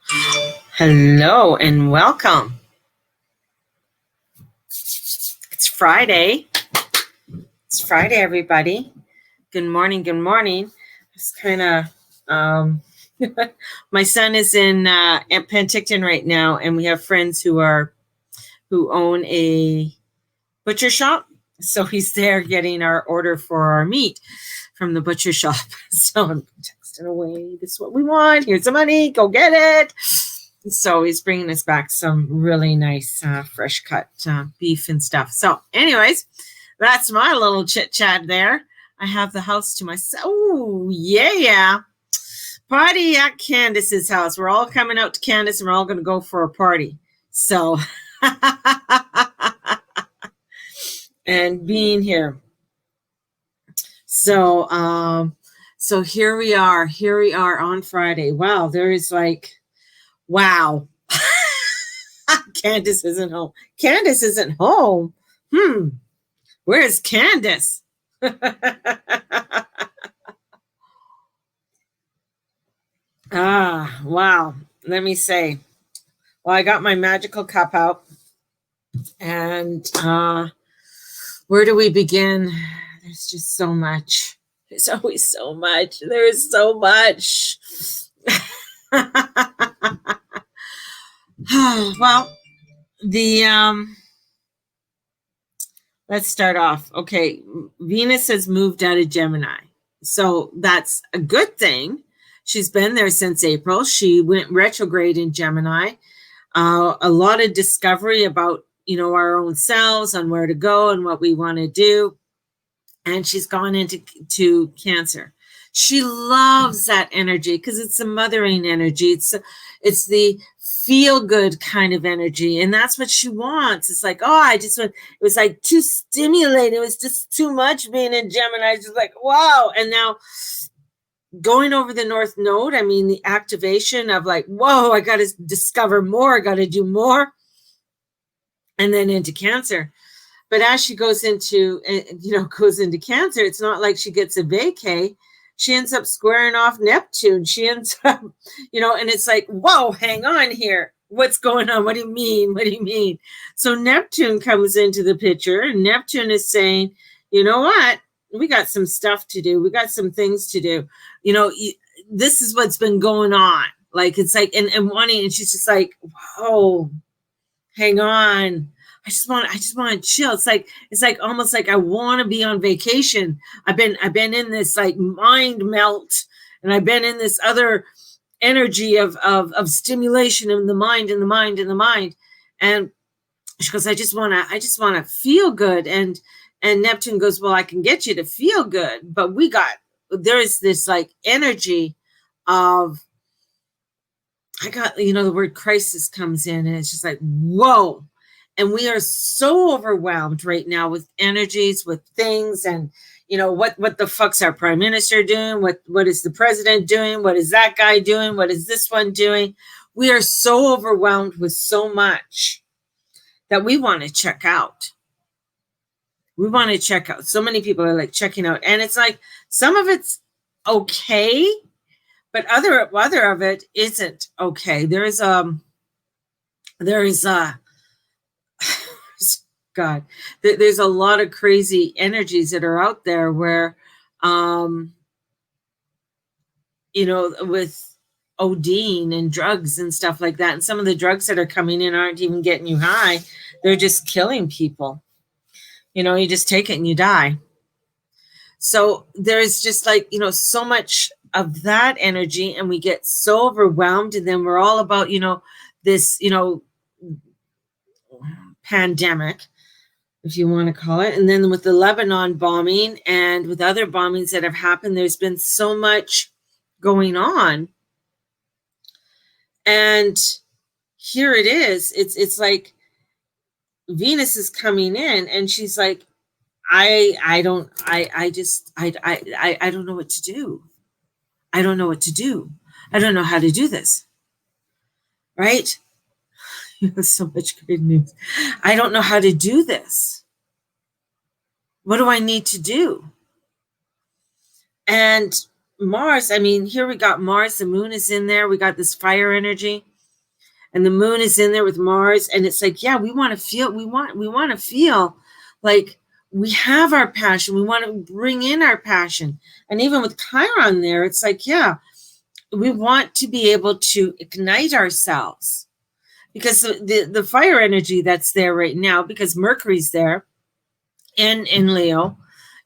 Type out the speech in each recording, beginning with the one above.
Hello and welcome. It's Friday. It's Friday, everybody. Good morning. Good morning. It's kind of, my son is in Penticton right now, and we have friends who own a butcher shop. So he's there getting our order for our meat from the butcher shop. So I'm texting away. This is what we want. Here's the money. Go get it. So he's bringing us back some really nice fresh cut beef and stuff. So anyways, that's my little chit chat there. I have the house to myself. Oh, yeah. Party at Candace's house. We're all coming out to Candace and we're all going to go for a party. So, and being here. So, so here we are on Friday. Wow. There is wow. Candace isn't home. Candace isn't home. Where's Candace? Wow. Let me say. Well, I got my magical cup out. And where do we begin? There's just so much. There's always so much. There is so much. Well, let's start off. Okay, Venus has moved out of Gemini. So that's a good thing. She's been there since April. She went retrograde in Gemini. A lot of discovery about, our own selves, on where to go and what we want to do. And she's gone into Cancer. She loves that energy because it's the mothering energy. It's the feel good kind of energy. And that's what she wants. It's like, it was like too stimulating. It was just too much being in Gemini. She's like, wow. And now going over the North Node, I mean, the activation of like, whoa, I got to discover more. I got to do more. And then into Cancer. But as she goes into Cancer, it's not like she gets a vacay. She ends up squaring off Neptune. She ends up, and it's like, whoa, hang on here. What's going on? What do you mean? What do you mean? So Neptune comes into the picture, and Neptune is saying, you know what? We got some stuff to do. We got some things to do. This is what's been going on. Like, it's like, and she's just like, whoa, hang on. I just want to chill. It's like almost like I want to be on vacation. I've been in this like mind melt, and I've been in this other energy of stimulation in the mind, And she goes, I just want to feel good. And Neptune goes, well, I can get you to feel good, but there is this like energy of, the word crisis comes in, and it's just like, whoa. And we are so overwhelmed right now with energies, with things, and what the fuck's our prime minister doing? What is the president doing? What is that guy doing? What is this one doing? We are so overwhelmed with so much that we want to check out. We want to check out. So many people are like checking out, and it's like some of it's okay, but other of it isn't okay. There is God, there's a lot of crazy energies that are out there where, with ODing and drugs and stuff like that. And some of the drugs that are coming in aren't even getting you high. They're just killing people. You just take it and you die. So there's just like, so much of that energy, and we get so overwhelmed, and then we're all about, this, pandemic, if you want to call it. And then with the Lebanon bombing and with other bombings that have happened, there's been so much going on. And here it is. It's like Venus is coming in, and she's like, I don't know what to do. I don't know what to do. I don't know how to do this. Right? So much good news. I don't know how to do this. What do I need to do? And Mars, I mean, here we got Mars, the moon is in there. We got this fire energy. and the moon is in there with Mars, and it's like, yeah, we want to feel like we have our passion. We want to bring in our passion. And even with Chiron there, it's like, yeah, we want to be able to ignite ourselves, because the fire energy that's there right now, because Mercury's there in Leo,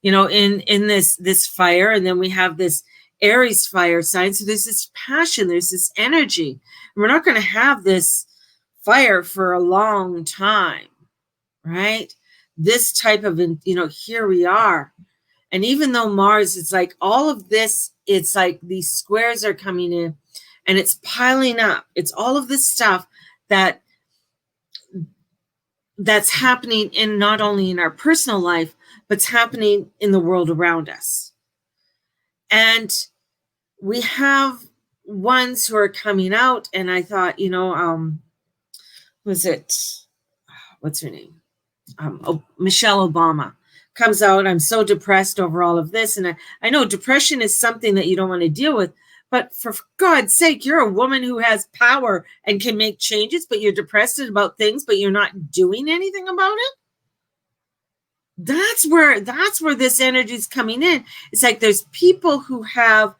in this fire, and then we have this Aries fire sign. So there's this passion, there's this energy. And we're not going to have this fire for a long time, right? This type of, here we are. And even though Mars, it's like all of this, it's like these squares are coming in and it's piling up. It's all of this stuff that's happening in not only in our personal life, but it's happening in the world around us. And we have ones who are coming out, and I thought, what's her name? Michelle Obama comes out. I'm so depressed over all of this. And I know depression is something that you don't want to deal with, but for God's sake, you're a woman who has power and can make changes, but you're depressed about things, but you're not doing anything about it. That's where this energy is coming in. It's like there's people who have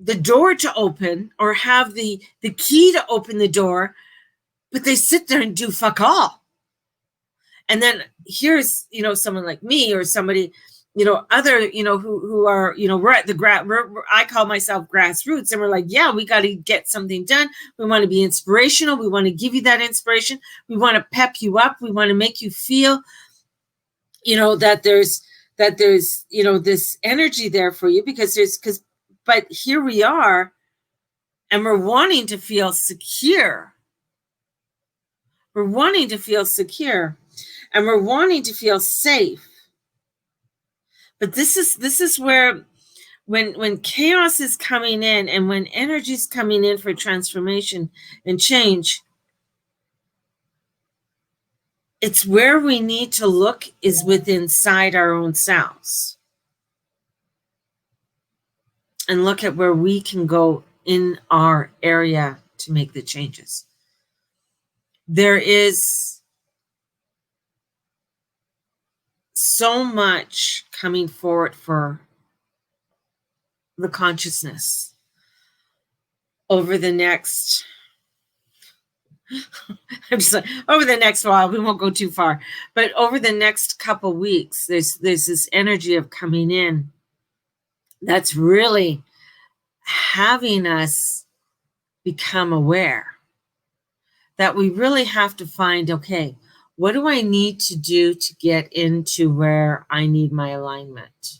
the door to open or have the key to open the door, but they sit there and do fuck all. And then here's, someone like me or somebody, other, who are, we're at I call myself grassroots, and we're like, yeah, we got to get something done. We want to be inspirational. We want to give you that inspiration. We want to pep you up. We want to make you feel, that there's, this energy there for you, but here we are, and we're wanting to feel secure. We're wanting to feel secure, and we're wanting to feel safe. But this is where, when chaos is coming in and when energy is coming in for transformation and change, it's where we need to look is within inside our own selves. And look at where we can go in our area to make the changes. There is so much coming forward for the consciousness over the next, over the next while, we won't go too far, but over the next couple weeks, there's this energy of coming in that's really having us become aware that we really have to find, okay, what do I need to do to get into where I need my alignment?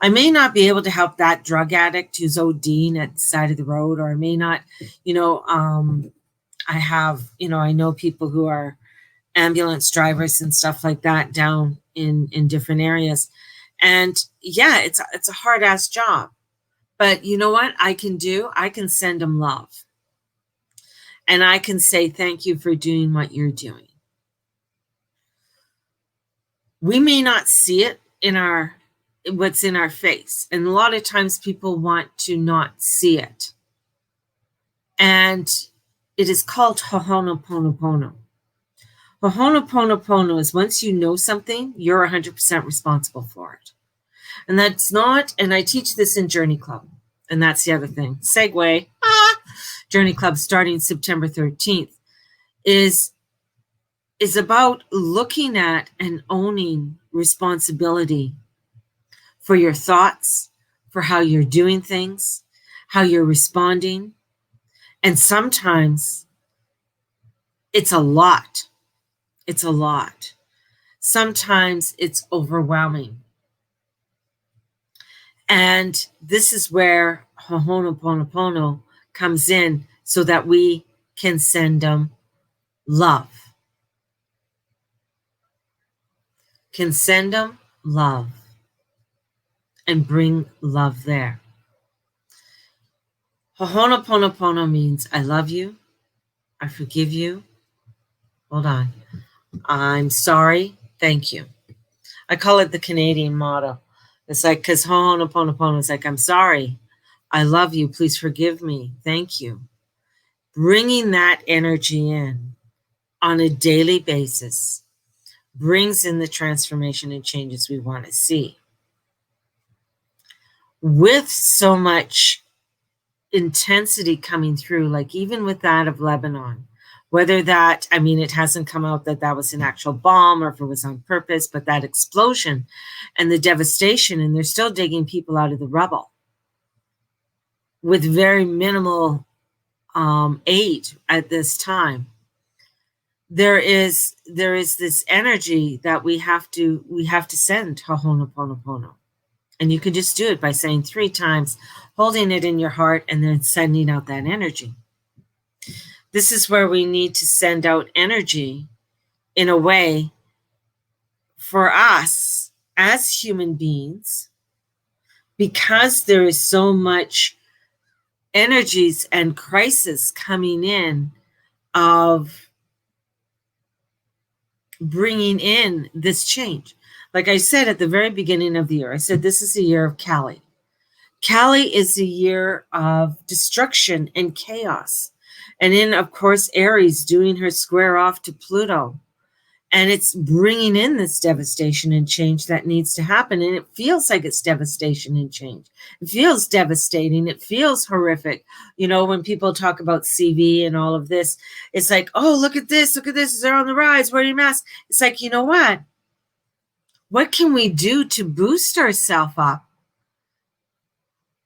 I may not be able to help that drug addict who's ODing at the side of the road, or I may not, I have, I know people who are ambulance drivers and stuff like that down in different areas. And yeah, it's a hard ass job, but you know what I can do? I can send them love. And I can say, thank you for doing what you're doing. We may not see it in what's in our face. And a lot of times people want to not see it. And it is called Ho'oponopono. Ho'oponopono is once you know something, you're 100% responsible for it. And that's not, and I teach this in Journey Club. And that's the other thing. Segue. Journey Club starting September 13th is about looking at and owning responsibility for your thoughts, for how you're doing things, how you're responding. And sometimes it's a lot. It's a lot. Sometimes it's overwhelming. And this is where Ho'oponopono comes in so that we can send them love. Can send them love and bring love there. Ho'oponopono means I love you, I forgive you. Hold on. I'm sorry, thank you. I call it the Canadian motto. It's like, because Ho'oponopono is like, I'm sorry, I love you, please forgive me, thank you. bringing that energy in on a daily basis brings in the transformation and changes we want to see. With so much intensity coming through, like even with that of Lebanon, whether that, I mean, it hasn't come out that that was an actual bomb or if it was on purpose, but that explosion and the devastation, and they're still digging people out of the rubble with very minimal aid at this time. There is this energy that we have to send Ho'oponopono. And you can just do it by saying 3 times, holding it in your heart, and then sending out that energy. This is where we need to send out energy in a way for us as human beings, because there is so much energies and crisis coming in of bringing in this change. Like I said at the very beginning of the year, I said this is a year of Kali. Kali is a year of destruction and chaos. And in, of course, Aries doing her square off to Pluto. And it's bringing in this devastation and change that needs to happen. And it feels like it's devastation and change. It feels devastating. It feels horrific. You know, when people talk about CV and all of this, it's like, oh, look at this. Look at this. They're on the rise. Wear your mask. It's like, you know what? What can we do to boost ourselves up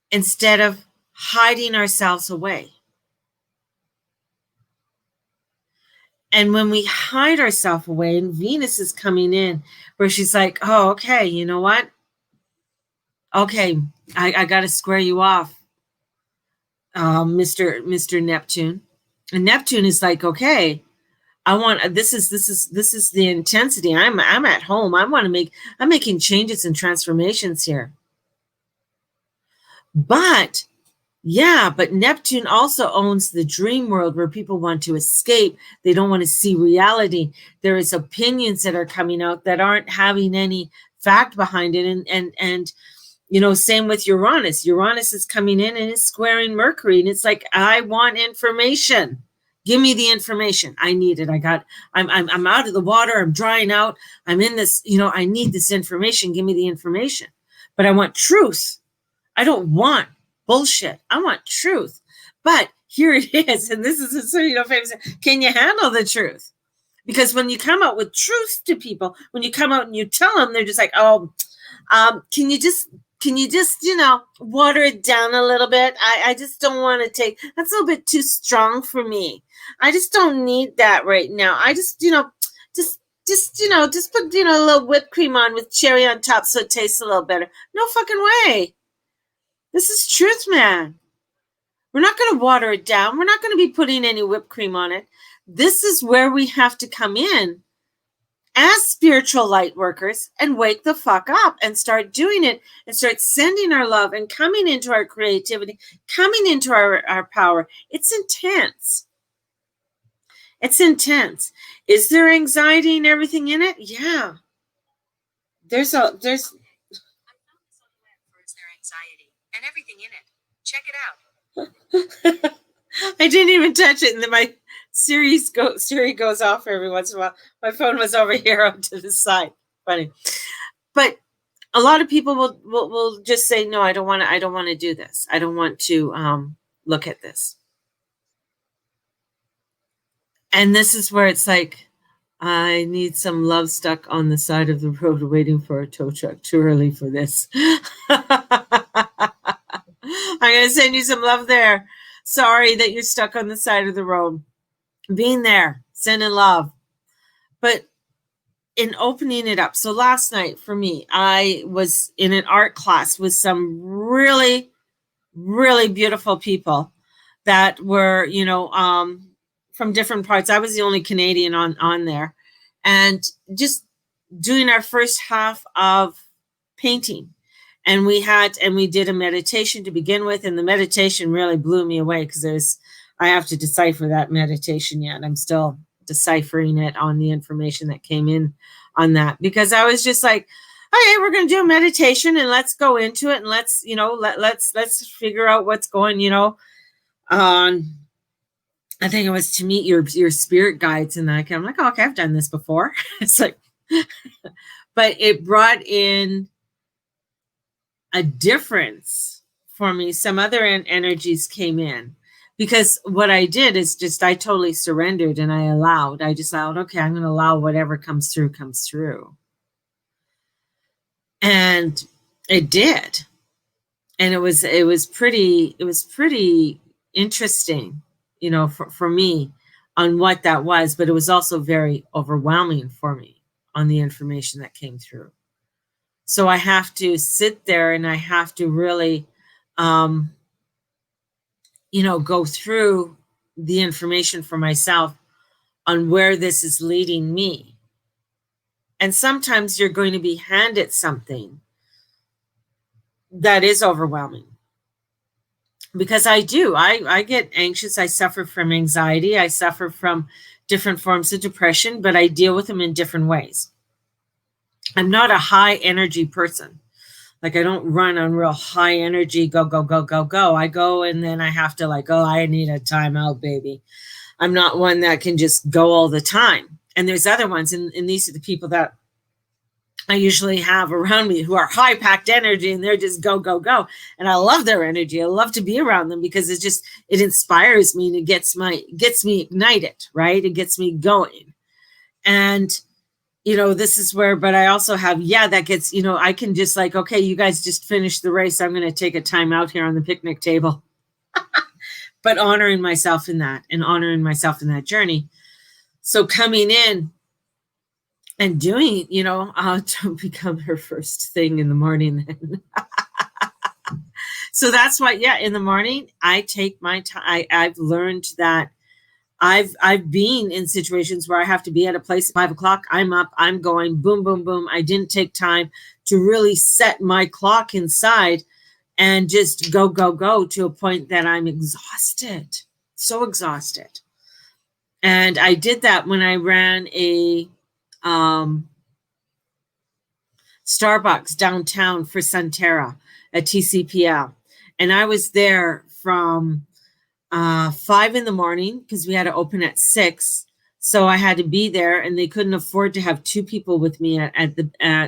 instead of hiding ourselves away? And when we hide ourselves away, and Venus is coming in, where she's like, oh, okay, you know what? Okay, I got to square you off, Mr. Neptune. And Neptune is like, okay, I want, this is the intensity. I'm at home. I'm making changes and transformations here. But Neptune also owns the dream world where people want to escape. They don't want to see reality. There is opinions that are coming out that aren't having any fact behind it. And you know, same with Uranus. Uranus is coming in and is squaring Mercury. And it's like, I want information. Give me the information. I need it. I'm out of the water. I'm drying out. I'm in this, you know, I need this information. Give me the information. But I want truth. I don't want bullshit. I want truth. But here it is. And this is a, you know, famous. Can you handle the truth? Because when you come out with truth to people, when you come out and you tell them, they're just like, oh, can you just, you know, water it down a little bit? I just don't want to take, that's a little bit too strong for me. I just don't need that right now. I just, you know, just put, you know, a little whipped cream on with cherry on top so it tastes a little better. No fucking way. This is truth, man. We're not going to water it down. We're not going to be putting any whipped cream on it. This is where we have to come in as spiritual light workers and wake the fuck up and start doing it and start sending our love and coming into our creativity, coming into our power. It's intense. It's intense. Is there anxiety and everything in it? Yeah. There's and everything in it. Check it out. I didn't even touch it, and then my Siri goes off every once in a while. My phone was over here up to the side. Funny, but a lot of people will just say, no, I don't want to do this. I don't want to look at this. And this is where it's like, I need some love stuck on the side of the road waiting for a tow truck. Too early for this. I'm going to send you some love there. Sorry that you're stuck on the side of the road. Being there, sending love. But in opening it up. So last night for me, I was in an art class with some really, really beautiful people that were, you know, from different parts. I was the only Canadian on there, and just doing our first half of painting. And we did a meditation to begin with, and the meditation really blew me away because I have to decipher that meditation yet. I'm still deciphering it on the information that came in on that, because I was just like, okay, we're going to do a meditation and let's go into it, and let's, you know, let's figure out what's going, you know, on. I think it was to meet your spirit guides, and I'm like, oh, okay, I've done this before. It's like, but it brought in a difference for me. Some other energies came in, because what I did is just I totally surrendered, and I just allowed, okay, I'm going to allow whatever comes through. And it did. And it was pretty interesting, for me on what that was, but it was also very overwhelming for me on the information that came through. So I have to sit there and I have to really, go through the information for myself on where this is leading me. And sometimes you're going to be handed something that is overwhelming, because I get anxious. I suffer from anxiety. I suffer from different forms of depression, but I deal with them in different ways. I'm not a high energy person. Like, I don't run on real high energy, go, go, go, go, go. I go and then I have to I need a timeout, baby. I'm not one that can just go all the time. And there's other ones, and these are the people that I usually have around me who are high packed energy, and they're just go, go, go. And I love their energy. I love to be around them because it inspires me, and it gets me ignited, right? It gets me going. And, this is where, but I also have, that gets, I can just okay, you guys just finished the race. I'm going to take a time out here on the picnic table, but honoring myself in that, and honoring myself in that journey. So coming in and doing, to become her first thing in the morning then. So that's why, in the morning, I take my time. I've learned that I've been in situations where I have to be at a place at 5 o'clock. I'm up, I'm going, boom, boom, boom. I didn't take time to really set my clock inside and just go, go, go to a point that I'm exhausted, so exhausted. And I did that when I ran a Starbucks downtown for Sunterra at TCPL. And I was there from 5 in the morning because we had to open at 6. So I had to be there, and they couldn't afford to have 2 people with me I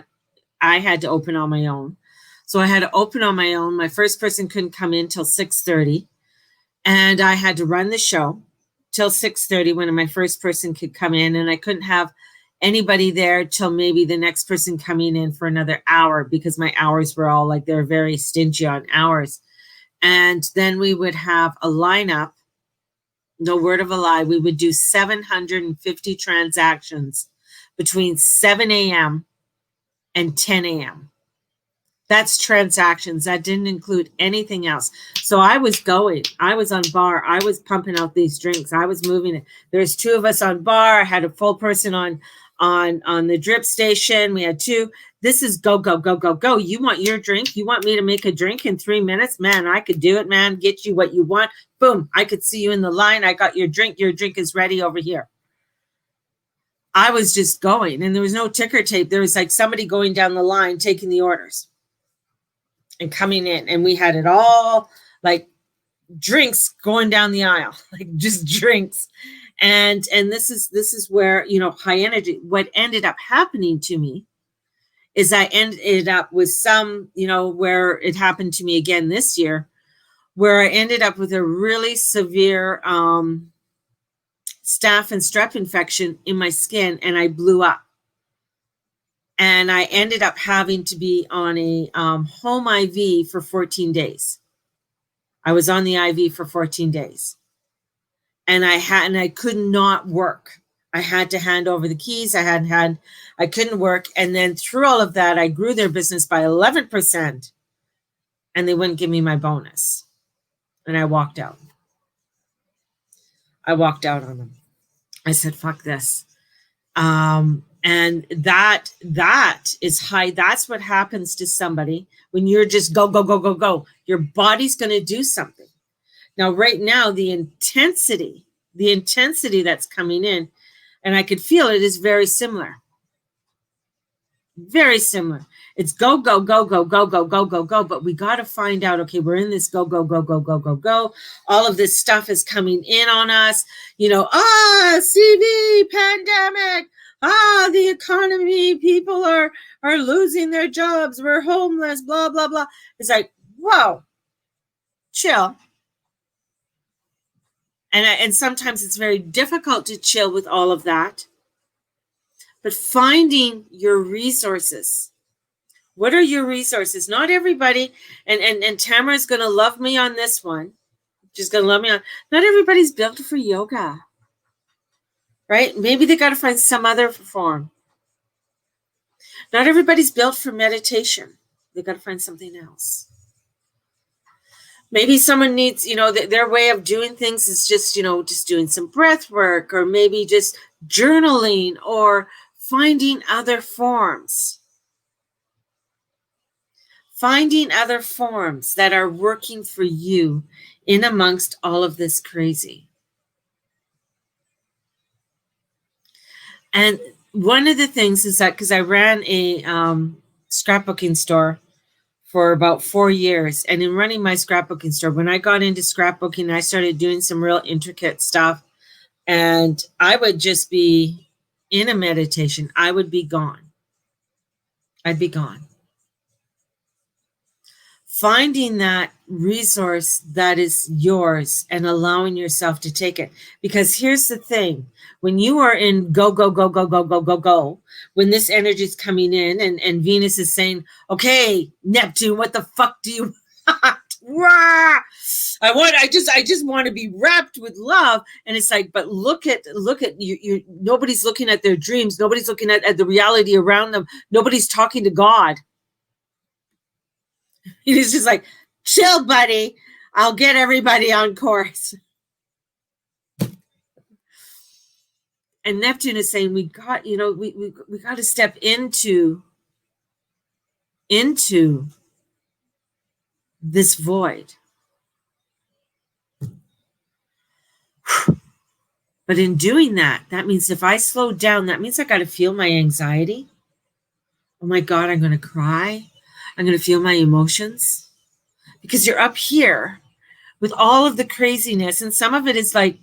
had to open on my own. So I had to open on my own. My first person couldn't come in till 6:30, and I had to run the show till 6:30 when my first person could come in, and I couldn't have anybody there till maybe the next person coming in for another hour, because my hours were all they're very stingy on hours. And then we would have a lineup, no word of a lie, we would do 750 transactions between 7 a.m. and 10 a.m. That's transactions. That didn't include anything else. So I was on bar. I was pumping out these drinks. I was moving it. There's 2 of us on bar. I had a full person on the drip station. We had 2. This is go, go, go, go, go. You want your drink? You want me to make a drink in 3 minutes? Man, I could do it, man. Get you what you want. Boom. I could see you in the line. I got your drink. Your drink is ready over here. I was just going, and there was no ticker tape. There was somebody going down the line, taking the orders and coming in. And we had it all drinks going down the aisle, just drinks. And this is where, high energy, what ended up happening to me is I ended up with some, where it happened to me again this year, where I ended up with a really severe staph and strep infection in my skin, and I blew up. And I ended up having to be on a home IV for 14 days. I was on the IV for 14 days. And I could not work. I had to hand over the keys. I couldn't work. And then through all of that, I grew their business by 11%, and they wouldn't give me my bonus. And I walked out. I walked out on them. I said, fuck this. And that is high. That's what happens to somebody when you're just go, go, go, go, go. Your body's going to do something. Now, right now, the intensity that's coming in, and I could feel it, is very similar. Very similar. It's go, go, go, go, go, go, go, go, go. But we got to find out, okay, we're in this go, go, go, go, go, go, go. All of this stuff is coming in on us. CV, pandemic. The economy, people are losing their jobs. We're homeless, blah, blah, blah. It's like, whoa, chill. And sometimes it's very difficult to chill with all of that. But finding your resources. What are your resources? Not everybody, and Tamara's going to love me on this one. She's going to love me on. Not everybody's built for yoga, right? Maybe they got to find some other form. Not everybody's built for meditation. They got to find something else. Maybe someone needs, their way of doing things is just doing some breath work, or maybe just journaling, or finding other forms. Finding other forms that are working for you in amongst all of this crazy. And one of the things is that, because I ran a scrapbooking store for about 4 years, and in running my scrapbooking store, when I got into scrapbooking, I started doing some real intricate stuff, and I would just be in a meditation. I would be gone. I'd be gone. Finding that resource that is yours and allowing yourself to take it. Because here's the thing, when you are in go, go, go, go, go, go, go, go, when this energy is coming in and Venus is saying, okay, Neptune, what the fuck do you want? I just want to be wrapped with love. And it's like, but look at you. Nobody's looking at their dreams. Nobody's looking at the reality around them. Nobody's talking to God. He's just like, chill, buddy. I'll get everybody on course. And Neptune is saying, we got to step into this void. But in doing that means if I slow down, that means I got to feel my anxiety. Oh my God, I'm going to cry. I'm going to feel my emotions, because you're up here with all of the craziness. And some of it is like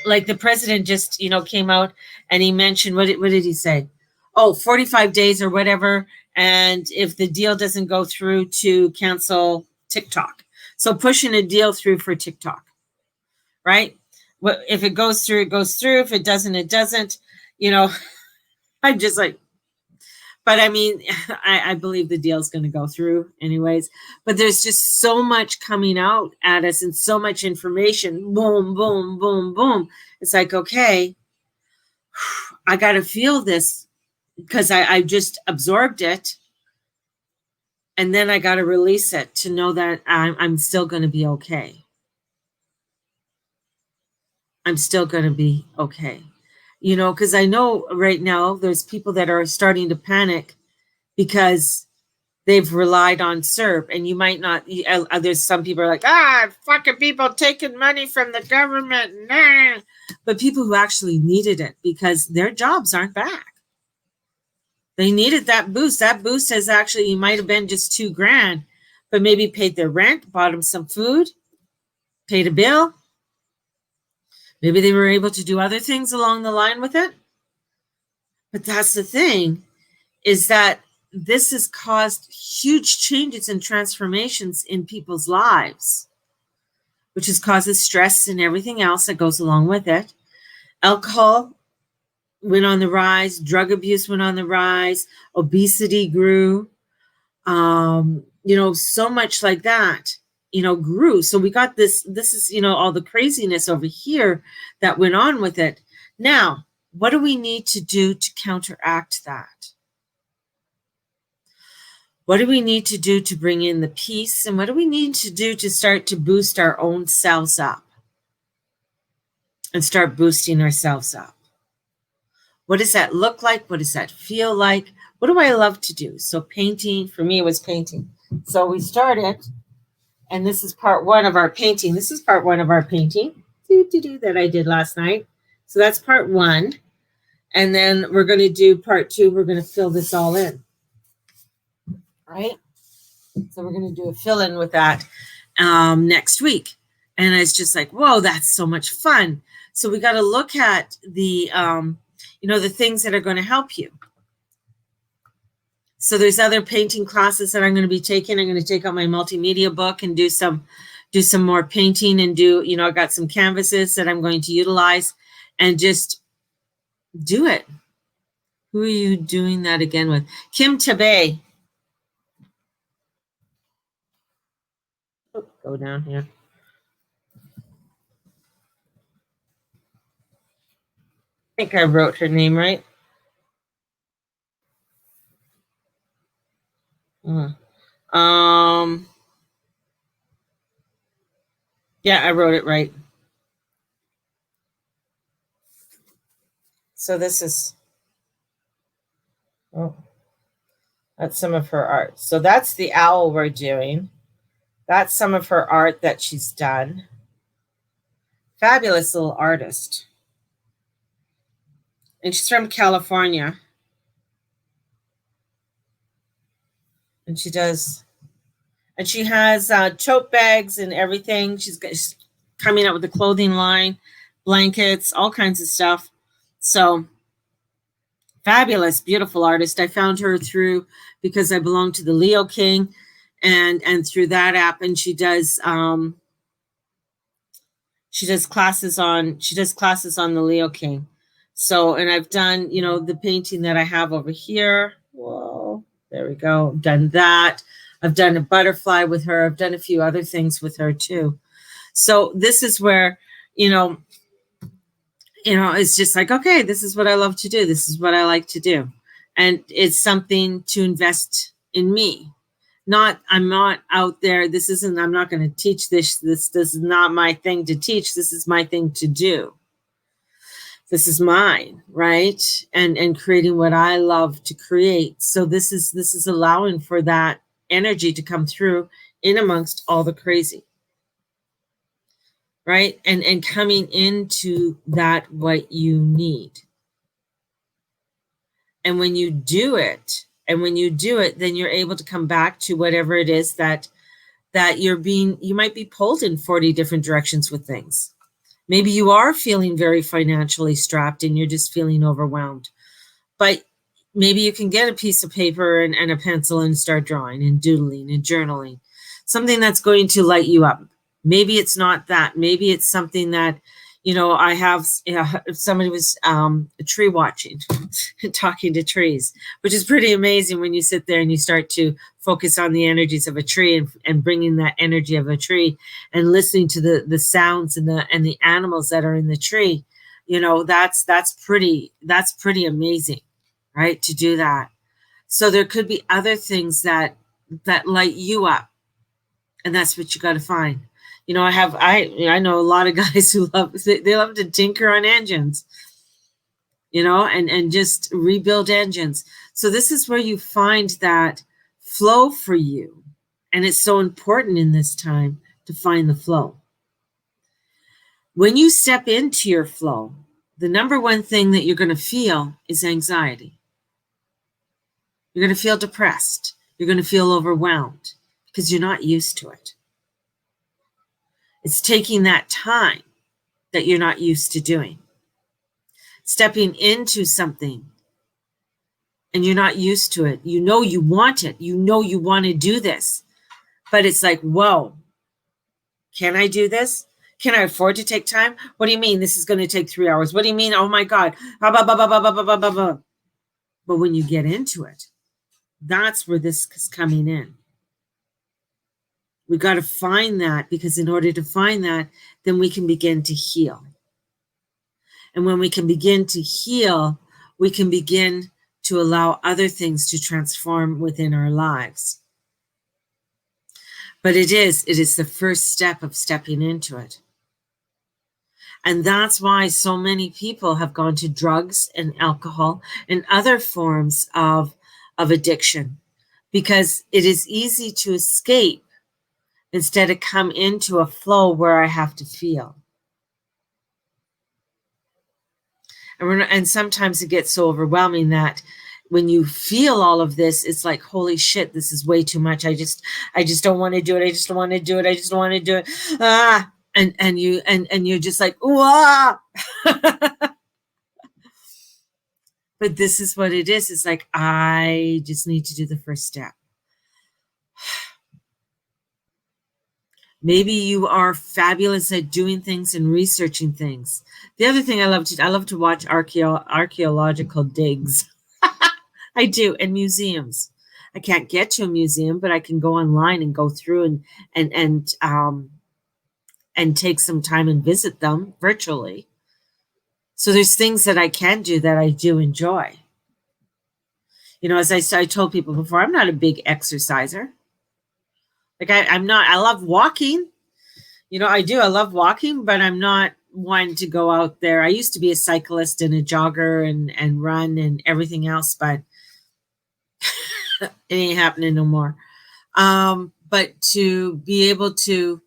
the president just, came out and he mentioned, what did he say? 45 days or whatever. And if the deal doesn't go through, to cancel TikTok. So pushing a deal through for TikTok, right? If it goes through, it goes through. If it doesn't, it doesn't. I'm just like, but I mean, I believe the deal is going to go through anyways. But there's just so much coming out at us and so much information. Boom, boom, boom, boom. It's like, okay, I got to feel this because I just absorbed it. And then I got to release it to know that I'm still going to be okay. I'm still going to be okay. Because I know right now there's people that are starting to panic because they've relied on CERB, and you might not. There's some people are like, fucking people taking money from the government, nah. But people who actually needed it because their jobs aren't back. They needed that boost. That boost has actually, you might have been just $2,000, but maybe paid their rent, bought them some food, paid a bill. Maybe they were able to do other things along the line with it. But that's the thing, is that this has caused huge changes and transformations in people's lives, which has causes stress and everything else that goes along with it. Alcohol went on the rise. Drug abuse went on the rise. Obesity grew. So much like that. Grew. So we got this is, all the craziness over here that went on with it. Now, what do we need to do to counteract that? What do we need to do to bring in the peace? And what do we need to do to start to boost our own selves up? And start boosting ourselves up. What does that look like? What does that feel like? What do I love to do? So painting, for me, it was painting. So we started. And this is part one of our painting. This is part one of our painting that I did last night. So that's part one. And then we're going to do part 2. We're going to fill this all in. Right? So we're going to do a fill in with that next week. And it's just like, whoa, that's so much fun. So we got to look at the, the things that are going to help you. So there's other painting classes that I'm going to be taking. I'm going to take out my multimedia book and do some more painting and I got some canvases that I'm going to utilize and just do it. Who are you doing that again with? Kim Tabay. Go down here. I think I wrote her name right. Yeah, I wrote it right. So this is, that's some of her art. So that's the owl we're doing. That's some of her art that she's done. Fabulous little artist. And she's from California. And she has tote bags and everything. She's coming out with a clothing line, blankets, all kinds of stuff. So fabulous, beautiful artist. I found her because I belong to the Leo King and through that app. And she does classes on the Leo King. So, and I've done, the painting that I have over here. Whoa, there we go. Done that. I've done a butterfly with her. I've done a few other things with her too. So this is where, it's just like, okay, this is what I love to do. This is what I like to do. And it's something to invest in me. I'm not out there. I'm not going to teach this. This is not my thing to teach. This is my thing to do. This is mine, right? And creating what I love to create. So this is allowing for that energy to come through in amongst all the crazy, right? And coming into that what you need. And when you do it, then you're able to come back to whatever it is that you might be pulled in 40 different directions with things. Maybe you are feeling very financially strapped and you're just feeling overwhelmed. But maybe you can get a piece of paper and a pencil and start drawing and doodling and journaling. Something that's going to light you up. Maybe it's not that. Maybe it's something that, I have, somebody was tree watching, talking to trees, which is pretty amazing when you sit there and you start to focus on the energies of a tree and bringing that energy of a tree and listening to the sounds and the animals that are in the tree. That's pretty amazing, right? To do that. So there could be other things that light you up, and that's what you got to find. I know a lot of guys who love to tinker on engines, and just rebuild engines. So this is where you find that flow for you. And it's so important in this time to find the flow. When you step into your flow, the number one thing that you're going to feel is anxiety. You're going to feel depressed. You're going to feel overwhelmed because you're not used to it. It's taking that time that you're not used to doing. Stepping into something and you're not used to it. You want it. You want to do this. But it's like, whoa, can I do this? Can I afford to take time? What do you mean this is going to take 3 hours? What do you mean? Oh my God. But when you get into it, that's where this is coming in. We got to find that, because in order to find that, then we can begin to heal. And when we can begin to heal, we can begin to allow other things to transform within our lives. But it is the first step of stepping into it. And that's why so many people have gone to drugs and alcohol and other forms of addiction, because it is easy to escape instead of come into a flow where I have to feel. And sometimes it gets so overwhelming that when you feel all of this, it's like, holy shit, this is way too much. I just don't want to do it. I just don't want to do it. I just don't want to do it. And you're just like, wah. But this is what it is. It's like, I just need to do the first step. Maybe you are fabulous at doing things and researching things. The other thing I love to watch archaeological digs. I do, and museums. I can't get to a museum, but I can go online and go through and take some time and visit them virtually. So there's things that I can do that I do enjoy. You know, as I told people before, I'm not a big exerciser. Like I'm not, I love walking. You know, I do. I love walking, but I'm not one to go out there. I used to be a cyclist and a jogger and run and everything else, but it ain't happening no more. But to be able to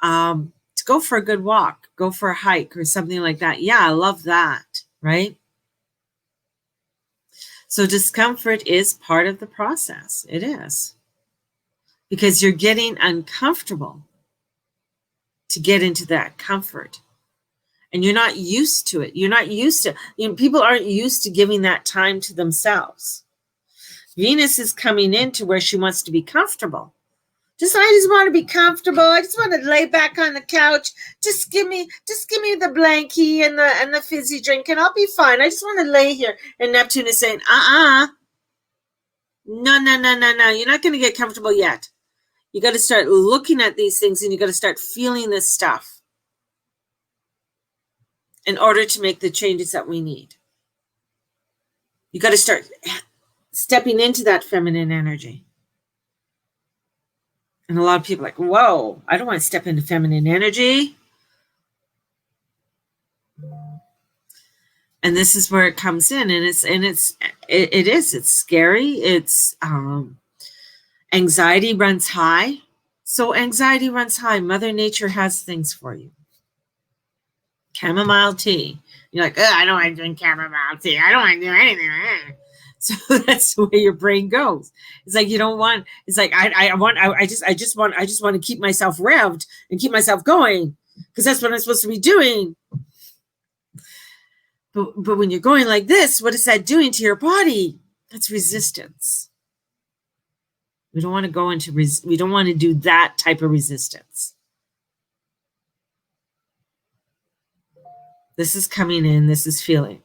go for a good walk, go for a hike or something like that. Yeah, I love that, right? So discomfort is part of the process. It is. Because you're getting uncomfortable to get into that comfort. And you're not used to it. You're not used to, people aren't used to giving that time to themselves. Venus is coming into where she wants to be comfortable. I just want to be comfortable. I just want to lay back on the couch. Just give me the blankie and the fizzy drink and I'll be fine. I just want to lay here. And Neptune is saying, no. You're not going to get comfortable yet. You got to start looking at these things and you got to start feeling this stuff in order to make the changes that we need. You got to start stepping into that feminine energy. And a lot of people are like, whoa, I don't want to step into feminine energy. And this is where it comes in. And it's scary. It's anxiety runs high. So anxiety runs high. Mother Nature has things for you. Chamomile tea. You're like, I don't want to drink chamomile tea. I don't want to do anything. So that's the way your brain goes. It's like you don't want. It's like I just want to keep myself revved and keep myself going because that's what I'm supposed to be doing. But when you're going like this, what is that doing to your body? That's resistance. We don't want to go into we don't want to do that type of resistance. This is coming in. This is feeling.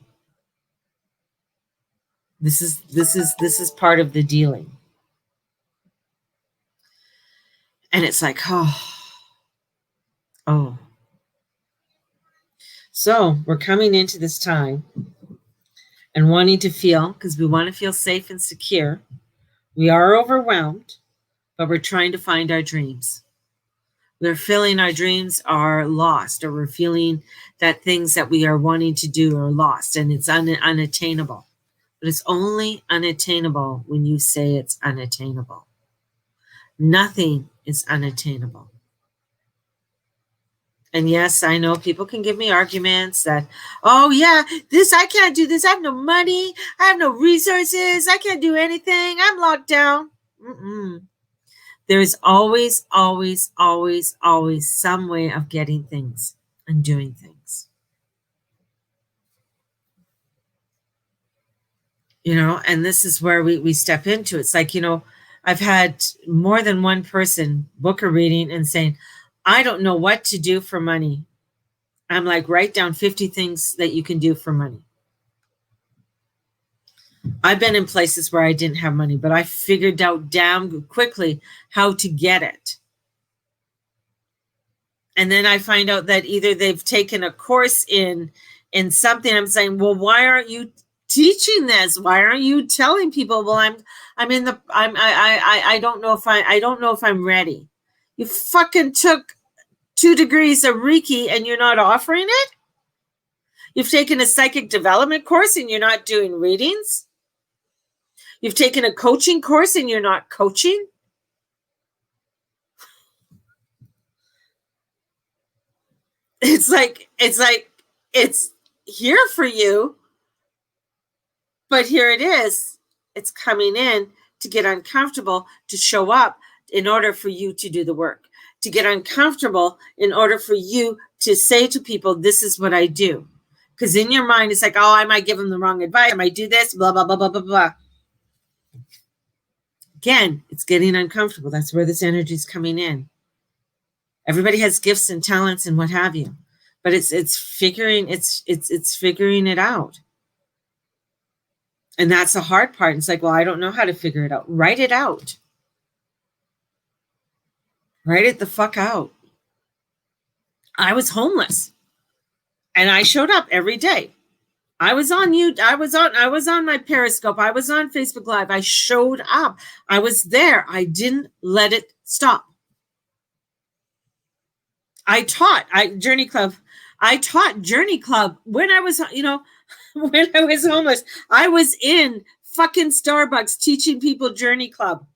This is part of the dealing. And it's like, oh. So we're coming into this time and wanting to feel, because we want to feel safe and secure. We are overwhelmed, but we're trying to find our dreams. We're feeling our dreams are lost, or we're feeling that things that we are wanting to do are lost and it's unattainable. But it's only unattainable when you say it's unattainable. Nothing is unattainable. And yes, I know people can give me arguments that, oh yeah, I can't do this. I have no money. I have no resources. I can't do anything. I'm locked down. There is always, always, always, always some way of getting things and doing things. You know, and this is where we step into it. It's like, I've had more than one person book a reading and saying, I don't know what to do for money. I'm like, write down 50 things that you can do for money. I've been in places where I didn't have money, but I figured out damn quickly how to get it. And then I find out that either they've taken a course in something. I'm saying, well, why aren't you teaching this? Why aren't you telling people? Well, I don't know if I'm ready. You fucking took 2 degrees of Reiki and you're not offering it? You've taken a psychic development course and you're not doing readings? You've taken a coaching course and you're not coaching? It's like it's here for you, But here it is. It's coming in to get uncomfortable, to show up in order for you to do the work, to get uncomfortable in order for you to say to people, this is what I do. Because in your mind, it's like, oh, I might give them the wrong advice. I might do this, blah, blah, blah, blah, blah, blah. Again, it's getting uncomfortable. That's where this energy is coming in. Everybody has gifts and talents and what have you, but it's figuring it out. And that's the hard part. It's like, well, I don't know how to figure it out. Write it out. Write it the fuck out. I was homeless and I showed up every day. I was on my Periscope. I was on Facebook Live. I showed up. I was there. I didn't let it stop. I taught Journey Club when I was, when I was homeless. I was in fucking Starbucks teaching people Journey Club.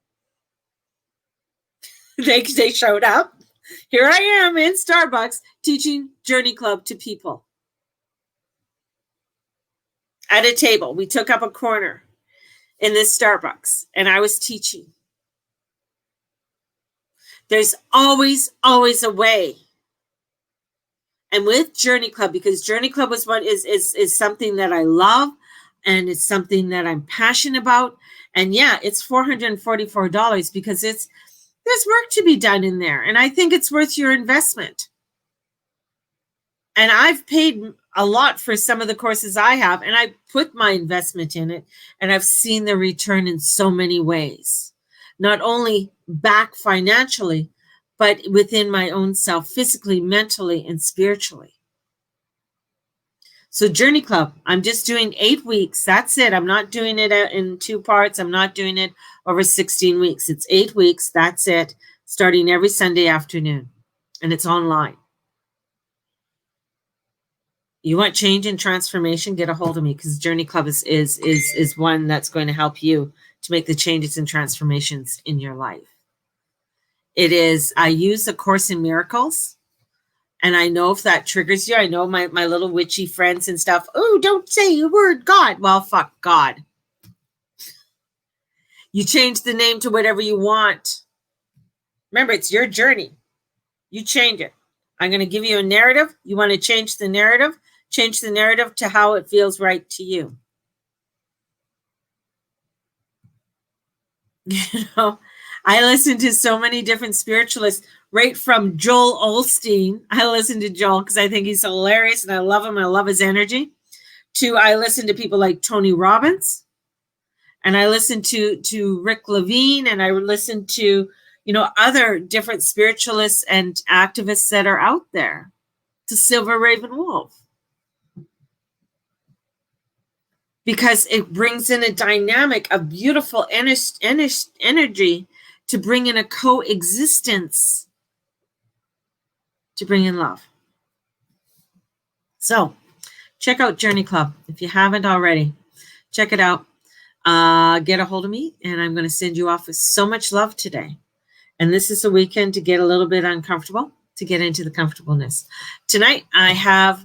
They showed up. Here I am in Starbucks teaching Journey Club to people. At a table, we took up a corner in this Starbucks and I was teaching. There's always a way. And with Journey Club, because Journey Club is something that I love and it's something that I'm passionate about. And yeah, it's $444 because there's work to be done in there. And I think it's worth your investment. And I've paid a lot for some of the courses I have, and I put my investment in it, and I've seen the return in so many ways. Not only back financially, but within my own self, physically, mentally, and spiritually. So Journey Club, I'm just doing 8 weeks. That's it. I'm not doing it in 2 parts. I'm not doing it over 16 weeks. It's 8 weeks. That's it. Starting every Sunday afternoon. And it's online. You want change and transformation? Get a hold of me because Journey Club is one that's going to help you to make the changes and transformations in your life. It is, I use A Course in Miracles. And I know if that triggers you, I know my little witchy friends and stuff. Oh, don't say a word, God. Well, fuck God. You change the name to whatever you want. Remember, it's your journey. You change it. I'm going to give you a narrative. You want to change the narrative? Change the narrative to how it feels right to you. I listen to so many different spiritualists, right from Joel Osteen. I listen to Joel because I think he's hilarious and I love him. I love his energy. I listen to people like Tony Robbins, and I listen to Rick Levine, and I listen to, other different spiritualists and activists that are out there, to Silver Raven Wolf. Because it brings in a dynamic, a beautiful energy to bring in a coexistence, to bring in love. So check out Journey Club. If you haven't already, check it out. Get a hold of me, and I'm going to send you off with so much love today. And this is a weekend to get a little bit uncomfortable, to get into the comfortableness. Tonight, I have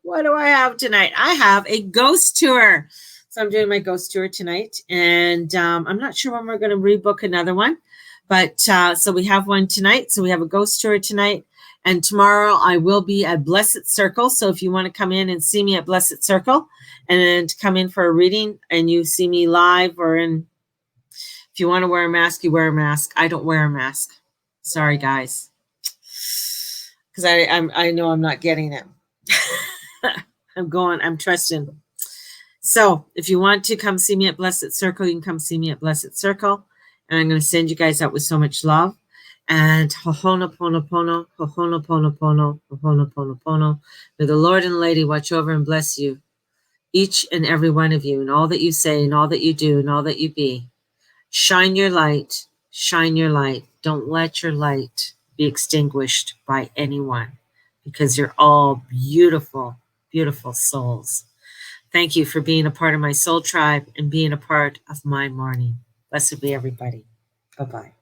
what do I have tonight? I have a ghost tour. So I'm doing my ghost tour tonight, and I'm not sure when we're going to rebook another one, but so we have one tonight. So we have a ghost tour tonight, and tomorrow I will be at Blessed Circle. So if you want to come in and see me at Blessed Circle and come in for a reading and you see me live, or if you want to wear a mask, you wear a mask. I don't wear a mask. Sorry, guys, because I know I'm not getting it. I'm trusting. So if you want to come see me at Blessed Circle, you can come see me at Blessed Circle. And I'm going to send you guys out with so much love. And Ho'oponopono, Ho'oponopono, Ho'oponopono. May the Lord and Lady watch over and bless you, each and every one of you, and all that you say, and all that you do, and all that you be. Shine your light. Shine your light. Don't let your light be extinguished by anyone, because you're all beautiful, beautiful souls. Thank you for being a part of my soul tribe and being a part of my morning. Blessed be everybody. Bye-bye.